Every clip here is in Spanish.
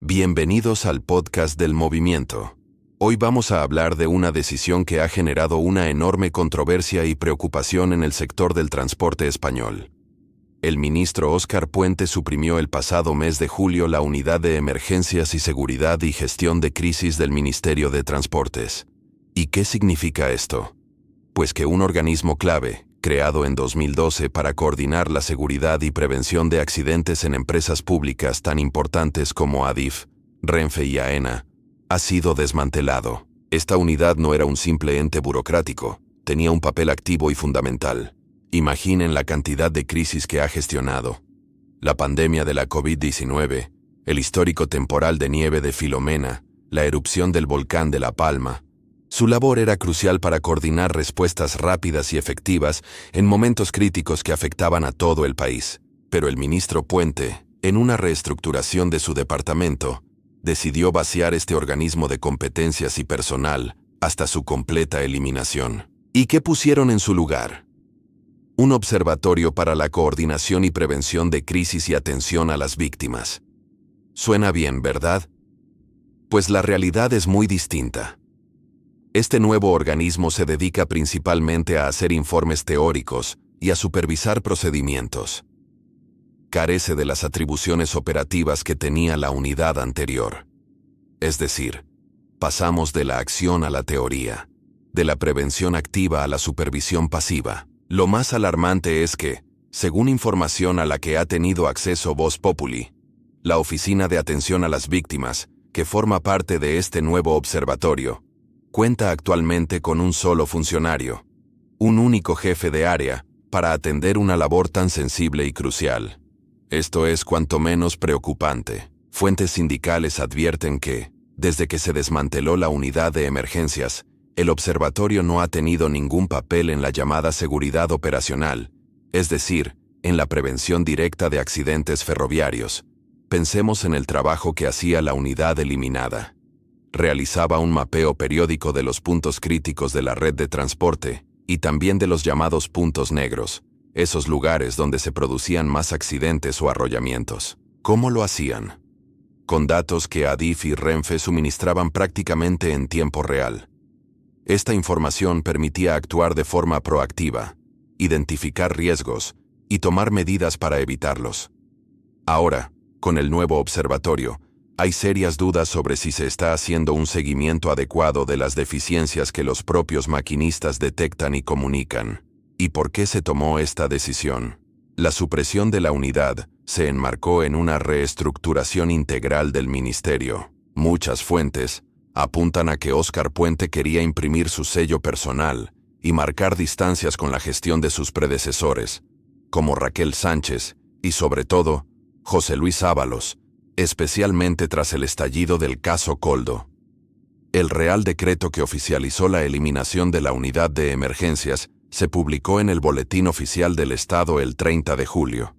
Bienvenidos al podcast del movimiento. Hoy vamos a hablar de una decisión que ha generado una enorme controversia y preocupación en el sector del transporte español. El ministro Óscar Puente suprimió el pasado mes de julio la Unidad de Emergencias y Seguridad y Gestión de Crisis del Ministerio de Transportes. ¿Y qué significa esto? Pues que un organismo clave, creado en 2012 para coordinar la seguridad y prevención de accidentes en empresas públicas tan importantes como ADIF, Renfe y AENA, ha sido desmantelado. Esta unidad no era un simple ente burocrático, tenía un papel activo y fundamental. Imaginen la cantidad de crisis que ha gestionado. La pandemia de la COVID-19, el histórico temporal de nieve de Filomena, la erupción del volcán de La Palma. Su labor era crucial para coordinar respuestas rápidas y efectivas en momentos críticos que afectaban a todo el país. Pero el ministro Puente, en una reestructuración de su departamento, decidió vaciar este organismo de competencias y personal hasta su completa eliminación. ¿Y qué pusieron en su lugar? Un observatorio para la coordinación y prevención de crisis y atención a las víctimas. Suena bien, ¿verdad? Pues la realidad es muy distinta. Este nuevo organismo se dedica principalmente a hacer informes teóricos y a supervisar procedimientos. Carece de las atribuciones operativas que tenía la unidad anterior. Es decir, pasamos de la acción a la teoría, de la prevención activa a la supervisión pasiva. Lo más alarmante es que, según información a la que ha tenido acceso Voz Populi, la Oficina de Atención a las Víctimas, que forma parte de este nuevo observatorio, cuenta actualmente con un solo funcionario, un único jefe de área, para atender una labor tan sensible y crucial. Esto es cuanto menos preocupante. Fuentes sindicales advierten que, desde que se desmanteló la unidad de emergencias, el observatorio no ha tenido ningún papel en la llamada seguridad operacional, es decir, en la prevención directa de accidentes ferroviarios. Pensemos en el trabajo que hacía la unidad eliminada. Realizaba un mapeo periódico de los puntos críticos de la red de transporte y también de los llamados puntos negros, esos lugares donde se producían más accidentes o arrollamientos. ¿Cómo lo hacían? Con datos que ADIF y Renfe suministraban prácticamente en tiempo real. Esta información permitía actuar de forma proactiva, identificar riesgos y tomar medidas para evitarlos. Ahora, con el nuevo observatorio, hay serias dudas sobre si se está haciendo un seguimiento adecuado de las deficiencias que los propios maquinistas detectan y comunican. ¿Y por qué se tomó esta decisión? La supresión de la unidad se enmarcó en una reestructuración integral del ministerio. Muchas fuentes apuntan a que Óscar Puente quería imprimir su sello personal y marcar distancias con la gestión de sus predecesores, como Raquel Sánchez y, sobre todo, José Luis Ábalos, especialmente tras el estallido del caso Coldo. El Real Decreto que oficializó la eliminación de la unidad de emergencias se publicó en el Boletín Oficial del Estado el 30 de julio.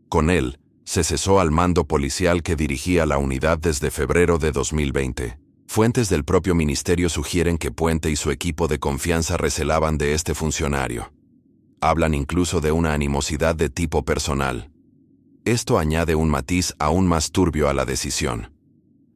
Con él, se cesó al mando policial que dirigía la unidad desde febrero de 2020. Fuentes del propio ministerio sugieren que Puente y su equipo de confianza recelaban de este funcionario. Hablan incluso de una animosidad de tipo personal. Esto añade un matiz aún más turbio a la decisión.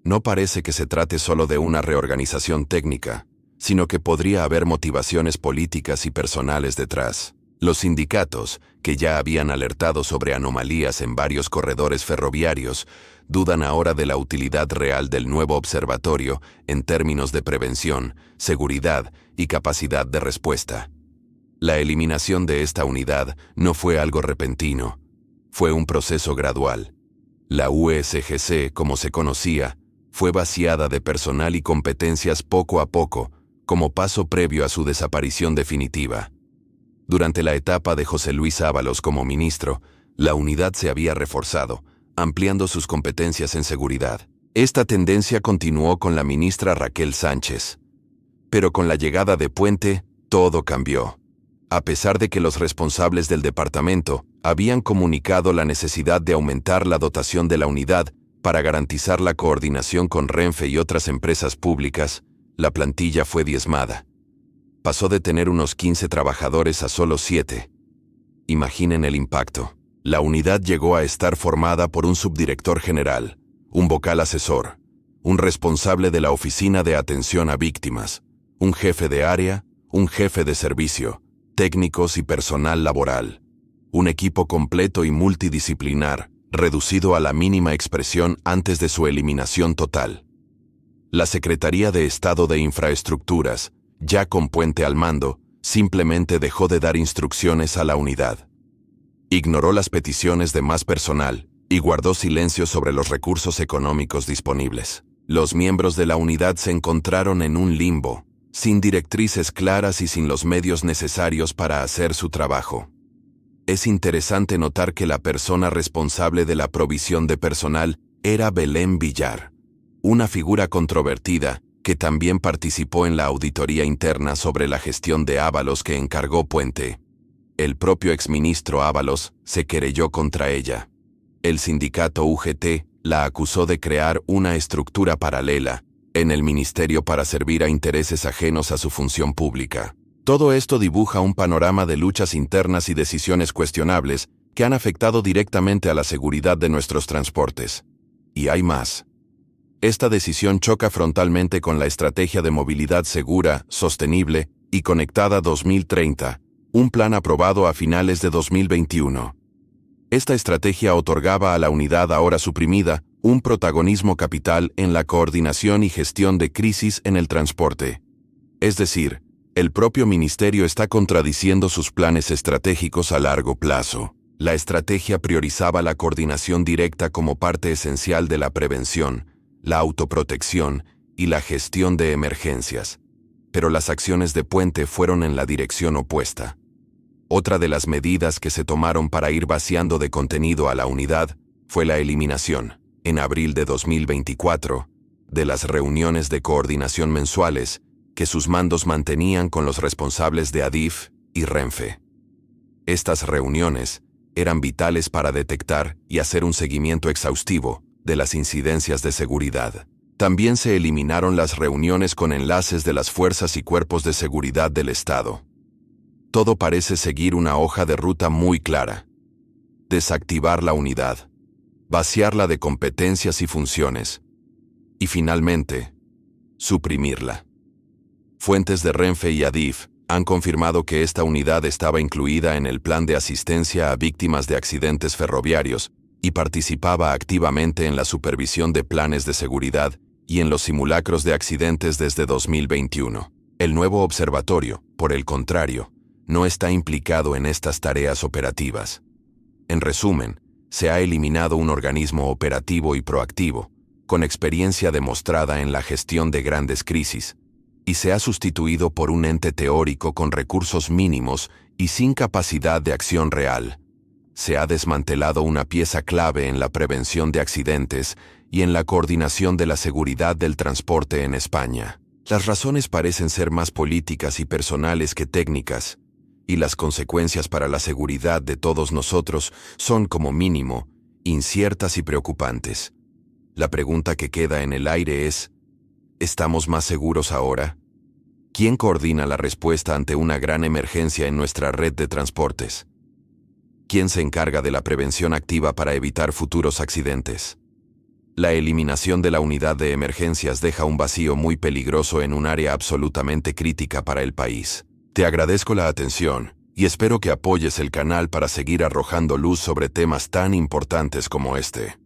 No parece que se trate solo de una reorganización técnica, sino que podría haber motivaciones políticas y personales detrás. Los sindicatos, que ya habían alertado sobre anomalías en varios corredores ferroviarios, dudan ahora de la utilidad real del nuevo observatorio en términos de prevención, seguridad y capacidad de respuesta. La eliminación de esta unidad no fue algo repentino. Fue un proceso gradual. La USGC, como se conocía, fue vaciada de personal y competencias poco a poco, como paso previo a su desaparición definitiva. Durante la etapa de José Luis Ábalos como ministro, la unidad se había reforzado, ampliando sus competencias en seguridad. Esta tendencia continuó con la ministra Raquel Sánchez. Pero con la llegada de Puente, todo cambió. A pesar de que los responsables del departamento habían comunicado la necesidad de aumentar la dotación de la unidad para garantizar la coordinación con Renfe y otras empresas públicas, la plantilla fue diezmada. Pasó de tener unos 15 trabajadores a solo 7. Imaginen el impacto. La unidad llegó a estar formada por un subdirector general, un vocal asesor, un responsable de la oficina de atención a víctimas, un jefe de área, un jefe de servicio, técnicos y personal laboral. Un equipo completo y multidisciplinar, reducido a la mínima expresión antes de su eliminación total. La Secretaría de Estado de Infraestructuras, ya con Puente al mando, simplemente dejó de dar instrucciones a la unidad. Ignoró las peticiones de más personal y guardó silencio sobre los recursos económicos disponibles. Los miembros de la unidad se encontraron en un limbo, sin directrices claras y sin los medios necesarios para hacer su trabajo. Es interesante notar que la persona responsable de la provisión de personal era Belén Villar, una figura controvertida que también participó en la auditoría interna sobre la gestión de Ábalos que encargó Puente. El propio exministro Ábalos se querelló contra ella. El sindicato UGT la acusó de crear una estructura paralela en el ministerio para servir a intereses ajenos a su función pública. Todo esto dibuja un panorama de luchas internas y decisiones cuestionables que han afectado directamente a la seguridad de nuestros transportes. Y hay más. Esta decisión choca frontalmente con la Estrategia de Movilidad Segura, Sostenible y Conectada 2030, un plan aprobado a finales de 2021. Esta estrategia otorgaba a la unidad ahora suprimida un protagonismo capital en la coordinación y gestión de crisis en el transporte. Es decir, el propio ministerio está contradiciendo sus planes estratégicos a largo plazo. La estrategia priorizaba la coordinación directa como parte esencial de la prevención, la autoprotección y la gestión de emergencias. Pero las acciones de Puente fueron en la dirección opuesta. Otra de las medidas que se tomaron para ir vaciando de contenido a la unidad fue la eliminación, en abril de 2024, de las reuniones de coordinación mensuales que sus mandos mantenían con los responsables de ADIF y Renfe. Estas reuniones eran vitales para detectar y hacer un seguimiento exhaustivo de las incidencias de seguridad. También se eliminaron las reuniones con enlaces de las fuerzas y cuerpos de seguridad del Estado. Todo parece seguir una hoja de ruta muy clara. Desactivar la unidad, vaciarla de competencias y funciones, y finalmente, suprimirla. Fuentes de Renfe y ADIF han confirmado que esta unidad estaba incluida en el plan de asistencia a víctimas de accidentes ferroviarios y participaba activamente en la supervisión de planes de seguridad y en los simulacros de accidentes desde 2021. El nuevo observatorio, por el contrario, no está implicado en estas tareas operativas. En resumen, se ha eliminado un organismo operativo y proactivo, con experiencia demostrada en la gestión de grandes crisis, y se ha sustituido por un ente teórico con recursos mínimos y sin capacidad de acción real. Se ha desmantelado una pieza clave en la prevención de accidentes y en la coordinación de la seguridad del transporte en España. Las razones parecen ser más políticas y personales que técnicas, y las consecuencias para la seguridad de todos nosotros son, como mínimo, inciertas y preocupantes. La pregunta que queda en el aire es: ¿estamos más seguros ahora? ¿Quién coordina la respuesta ante una gran emergencia en nuestra red de transportes? ¿Quién se encarga de la prevención activa para evitar futuros accidentes? La eliminación de la unidad de emergencias deja un vacío muy peligroso en un área absolutamente crítica para el país. Te agradezco la atención y espero que apoyes el canal para seguir arrojando luz sobre temas tan importantes como este.